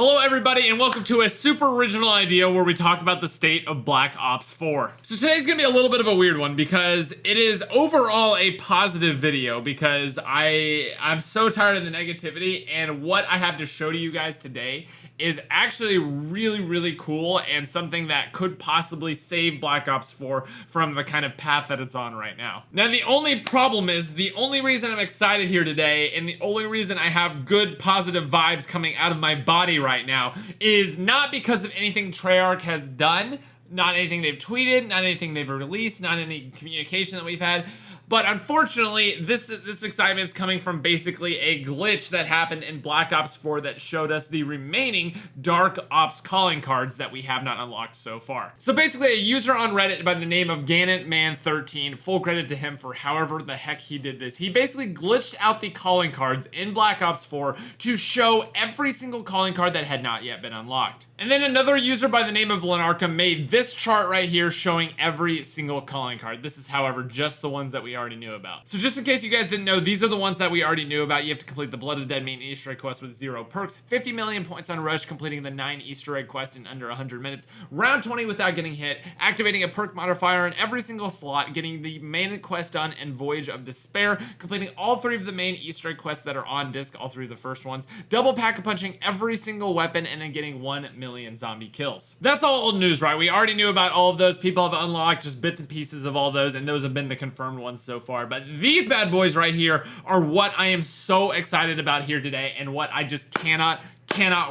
Hello everybody and welcome to a super original idea where we talk about the state of Black Ops 4. So today's gonna be a little bit of a weird one because it is overall a positive video because I'm so tired of the negativity, and what I have to show to you guys today is actually really cool and something that could possibly save Black Ops 4 from the kind of path that it's on right now. Now the only problem is, the only reason I'm excited here today and the only reason I have good positive vibes coming out of my body right now is not because of anything Treyarch has done, not anything they've tweeted, not anything they've released, not any communication that we've had. But unfortunately, this excitement is coming from basically a glitch that happened in Black Ops 4 that showed us the remaining Dark Ops calling cards that we have not unlocked so far. So basically, a user on Reddit by the name of GannetMan13, full credit to him for however the heck he did this, he basically glitched out the calling cards in Black Ops 4 to show every single calling card that had not yet been unlocked. And then another user by the name of Lenarka made this chart right here showing every single calling card. This is, however, just the ones that we already knew about. So just in case you guys didn't know, these are the ones that we already knew about. You have to complete the Blood of the Dead main Easter egg quest with 0 perks, 50 million points on Rush, completing the 9 Easter egg quest in under 100 minutes, round 20 without getting hit, activating a perk modifier in every single slot, getting the main quest done and Voyage of Despair, completing all 3 of the main Easter egg quests that are on disc, all 3 of the first ones, double pack-a-punching every single weapon, and then getting 1 million zombie kills. That's all old news, right? We already knew about all of those. People have unlocked just bits and pieces of all those, and those have been the confirmed ones so far. But these bad boys right here are what I am so excited about here today, and what I just cannot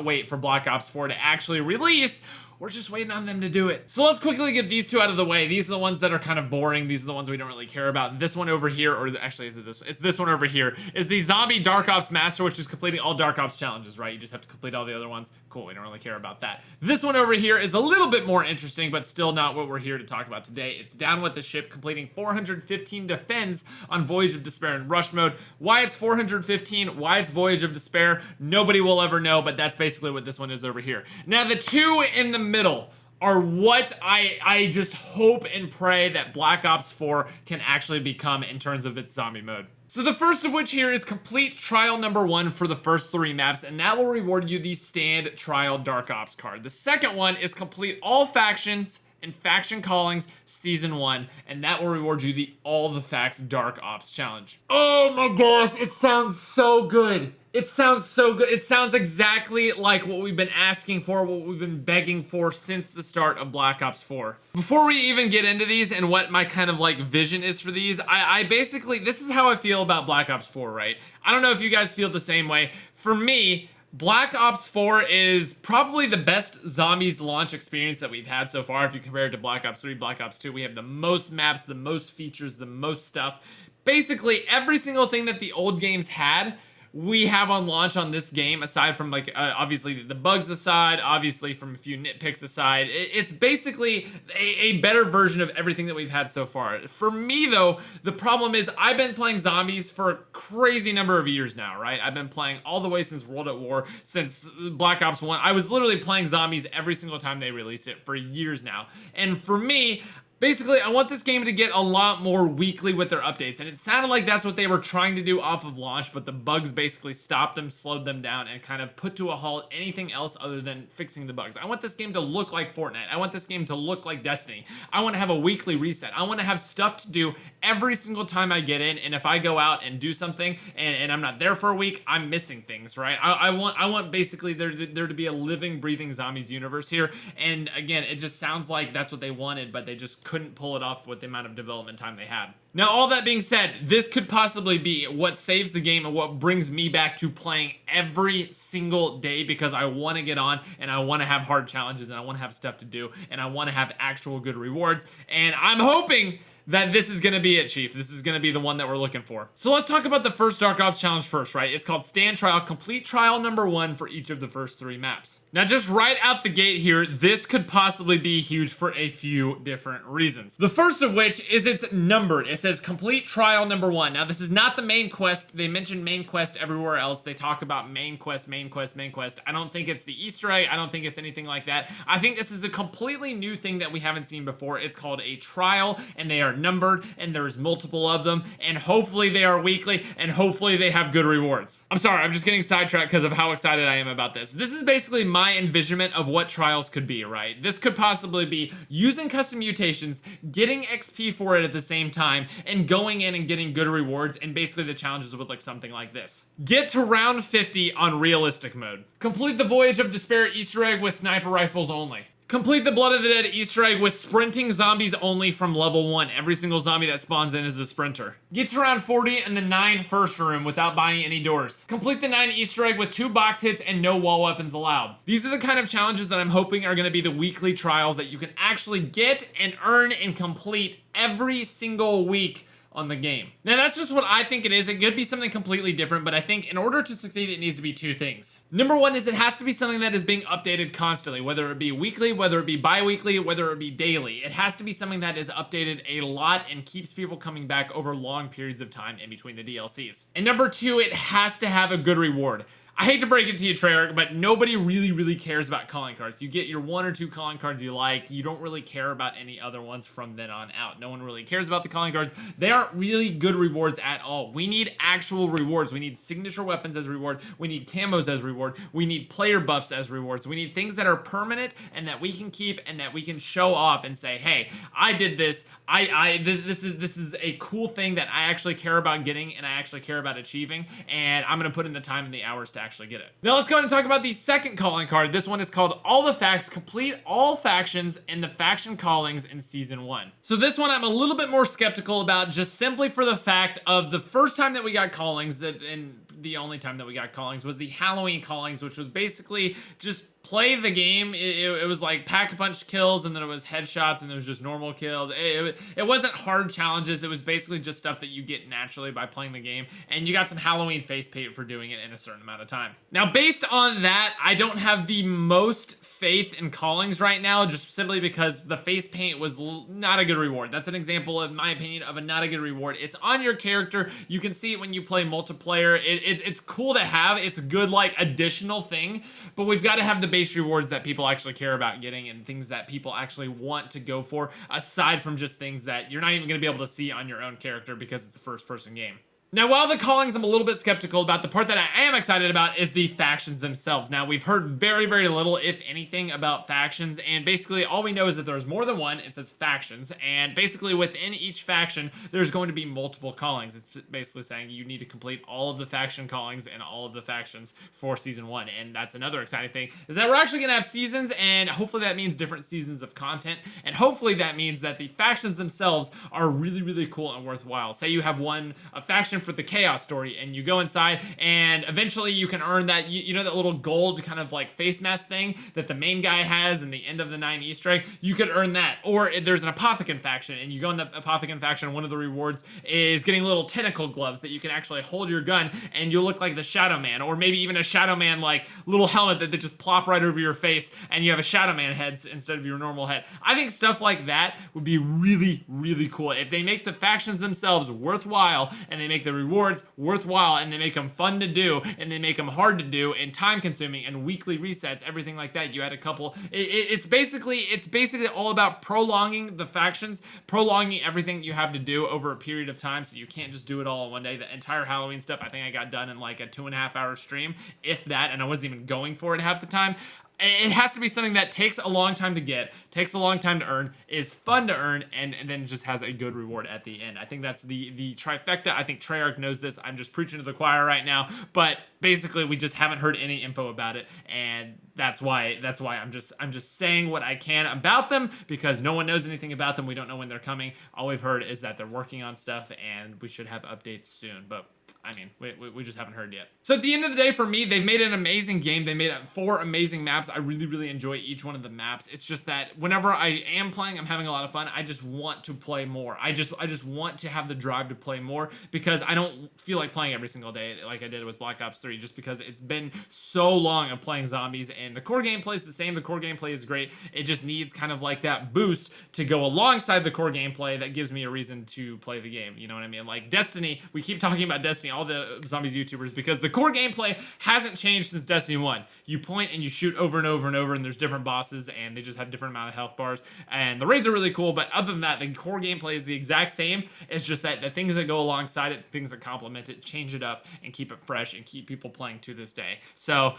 wait for Black Ops 4 to actually release. We're just waiting on them to do it. So let's quickly get these two out of the way. These are the ones that are kind of boring. These are the ones we don't really care about. This one over here, or actually is it this one? It's this one over here, is the Zombie Dark Ops Master, which is completing all Dark Ops challenges, right? You just have to complete all the other ones. Cool, we don't really care about that. This one over here is a little bit more interesting, but still not what we're here to talk about today. It's Down with the Ship, completing 415 defends on Voyage of Despair in Rush mode. Why it's 415, why it's Voyage of Despair, nobody will ever know, but that's basically what this one is over here. Now the two in the middle are what I just hope and pray that Black Ops 4 can actually become in terms of its zombie mode. So the first of which here is complete trial number 1 for the first 3 maps, and that will reward you the stand trial Dark Ops card. The second one is complete all factions and faction callings season 1, and that will reward you the all the facts Dark Ops challenge. Oh my gosh, it sounds so good. It sounds so good. It sounds exactly like what we've been asking for, what we've been begging for since the start of Black Ops 4. Before we even get into these and what my kind of like vision is for these, I basically, this is how I feel about Black Ops 4, right? I don't know if you guys feel the same way. For me, Black Ops 4 is probably the best zombies launch experience that we've had so far. If you compare it to Black Ops 3, Black Ops 2, we have the most maps, the most features, the most stuff. Basically, every single thing that the old games had, we have on launch on this game, aside from like obviously the bugs aside, obviously from a few nitpicks aside. It's basically a better version of everything that we've had so far. For me though, the problem is I've been playing zombies for a crazy number of years now, right? I've been playing all the way since World at War, since Black Ops 1. I was literally playing zombies every single time they released it for years now. And for me, basically, I want this game to get a lot more weekly with their updates, and it sounded like that's what they were trying to do off of launch, but the bugs basically stopped them, slowed them down, and kind of put to a halt anything else other than fixing the bugs. I want this game to look like Fortnite. I want this game to look like Destiny. I want to have a weekly reset. I want to have stuff to do every single time I get in, and if I go out and do something and I'm not there for a week, I'm missing things, right? I want basically there to be a living, breathing zombies universe here, and again, it just sounds like that's what they wanted, but they just couldn't pull it off with the amount of development time they had. Now, all that being said, this could possibly be what saves the game and what brings me back to playing every single day, because I want to get on and I want to have hard challenges and I want to have stuff to do and I want to have actual good rewards, and I'm hoping that this is going to be it, Chief. This is going to be the one that we're looking for. So let's talk about the first Dark Ops challenge first, right? It's called Stand Trial, complete trial number 1 for each of the first 3 maps. Now, just right out the gate here, this could possibly be huge for a few different reasons. The first of which is it's numbered. It says complete trial number 1. Now, this is not the main quest. They mention main quest everywhere else. They talk about main quest, main quest, main quest. I don't think it's the Easter egg. I don't think it's anything like that. I think this is a completely new thing that we haven't seen before. It's called a trial, and they are numbered and there's multiple of them, and hopefully they are weekly, and hopefully they have good rewards. I'm sorry, I'm just getting sidetracked because of how excited I am about this. This is basically my envisionment of what trials could be, right? This could possibly be using custom mutations, getting XP for it at the same time, and going in and getting good rewards, and basically the challenges would look something like this. Get to round 50 on realistic mode. Complete the Voyage of Despair Easter egg with sniper rifles only. Complete the Blood of the Dead Easter egg with sprinting zombies only from level 1. Every single zombie that spawns in is a sprinter. Get to round 40 in the 9 first room without buying any doors. Complete the 9 Easter egg with 2 box hits and no wall weapons allowed. These are the kind of challenges that I'm hoping are going to be the weekly trials that you can actually get and earn and complete every single week on the game. Now that's just what I think it is. It could be something completely different, but I think in order to succeed, it needs to be 2 things. Number 1 is it has to be something that is being updated constantly, whether it be weekly, whether it be bi-weekly, whether it be daily. It has to be something that is updated a lot and keeps people coming back over long periods of time in between the DLCs. And number 2, it has to have a good reward. I hate to break it to you, Treyarch, but nobody really cares about calling cards. You get your 1 or 2 calling cards you like. You don't really care about any other ones from then on out. No one really cares about the calling cards. They aren't really good rewards at all. We need actual rewards. We need signature weapons as reward. We need camos as reward. We need player buffs as rewards. We need things that are permanent and that we can keep and that we can show off and say, hey, I did this. This is a cool thing that I actually care about getting and I actually care about achieving, and I'm gonna put in the time and the hours to actually get it. Now let's go ahead and talk about the second calling card. This one is called All the Facts. Complete all factions and the faction callings in Season 1. So this one I'm a little bit more skeptical about, just simply for the fact of the first time that we got callings, and the only time that we got callings was the Halloween callings, which was basically just play the game. It was like pack-a-punch kills, and then it was headshots, and there was just normal kills. It wasn't hard challenges. It was basically just stuff that you get naturally by playing the game, and you got some Halloween face paint for doing it in a certain amount of time. Now, based on that, I don't have the most faith in callings right now, just simply because the face paint was not a good reward. That's an example, in my opinion, of a not a good reward. It's on your character. You can see it when you play multiplayer. It's cool to have. It's a good, like, additional thing, but we've got to have the base rewards that people actually care about getting and things that people actually want to go for, aside from just things that you're not even going to be able to see on your own character because it's a first-person game. Now, while the callings I'm a little bit skeptical about, the part that I am excited about is the factions themselves. Now, we've heard very little, if anything, about factions, and basically all we know is that there's more than one. It says factions, and basically within each faction, there's going to be multiple callings. It's basically saying you need to complete all of the faction callings and all of the factions for Season 1, and that's another exciting thing, is that we're actually going to have seasons, and hopefully that means different seasons of content, and hopefully that means that the factions themselves are really cool and worthwhile. Say you have a faction for the chaos story, and you go inside, and eventually you can earn that, you know, that little gold kind of like face mask thing that the main guy has in the end of the 9 Easter egg. You could earn that. Or there's an apothecant faction, and you go in the apothecant faction, one of the rewards is getting little tentacle gloves that you can actually hold your gun, and you'll look like the Shadow Man, or maybe even a Shadow Man like little helmet that they just plop right over your face, and you have a Shadow Man head instead of your normal head. I think stuff like that would be really cool if they make the factions themselves worthwhile, and they make the rewards worthwhile, and they make them fun to do, and they make them hard to do, and time consuming, and weekly resets, everything like that. You had a couple. It's basically all about prolonging the factions, prolonging everything you have to do over a period of time, so you can't just do it all in one day. The entire Halloween stuff, I think I got done in like a 2.5 hour stream, if that, and I wasn't even going for it half the time. It has to be something that takes a long time to get, takes a long time to earn, is fun to earn, and then just has a good reward at the end. I think that's the trifecta. I think Treyarch knows this. I'm just preaching to the choir right now, but basically we just haven't heard any info about it, and that's why I'm just saying what I can about them, because no one knows anything about them. We don't know when they're coming. All we've heard is that they're working on stuff, and we should have updates soon, but I mean, we just haven't heard yet. So at the end of the day, for me, they've made an amazing game. They made 4 amazing maps. I really enjoy each one of the maps. It's just that whenever I am playing, I'm having a lot of fun. I just want to play more. I just want to have the drive to play more, because I don't feel like playing every single day like I did with Black Ops 3, just because it's been so long of playing zombies, and the core gameplay is the same. The core gameplay is great. It just needs kind of like that boost to go alongside the core gameplay that gives me a reason to play the game. You know what I mean? Like Destiny, we keep talking about Destiny Destiny, all the zombies YouTubers, because the core gameplay hasn't changed since Destiny 1. You point and you shoot over and over and over, and there's different bosses, and they just have different amount of health bars, and the raids are really cool, but other than that, the core gameplay is the exact same. It's just that the things that go alongside it, the things that complement it, change it up and keep it fresh and keep people playing to this day. So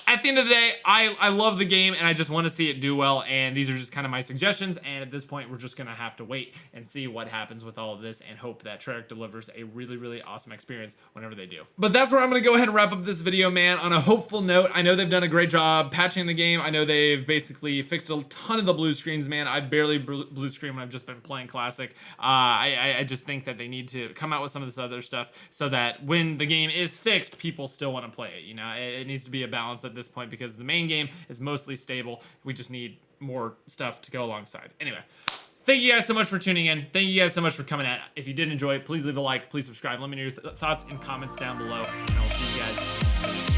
at the end of the day, I love the game, and I just want to see it do well, and these are just kind of my suggestions, and at this point, we're just going to have to wait and see what happens with all of this and hope that Treyarch delivers a really, really awesome experience whenever they do. But that's where I'm going to go ahead and wrap up this video, man, on a hopeful note. I know they've done a great job patching the game. I know they've basically fixed a ton of the blue screens, man. I barely blue screen when I've just been playing Classic. I just think that they need to come out with some of this other stuff so that when the game is fixed, people still want to play it. You know, it needs to be a balance at this point because the main game is mostly stable. We just need more stuff to go alongside. Anyway, thank you guys so much for tuning in. Thank you guys so much for coming out. If you did enjoy it, please leave a like, please subscribe. Let me know your thoughts and comments down below, and I'll see you guys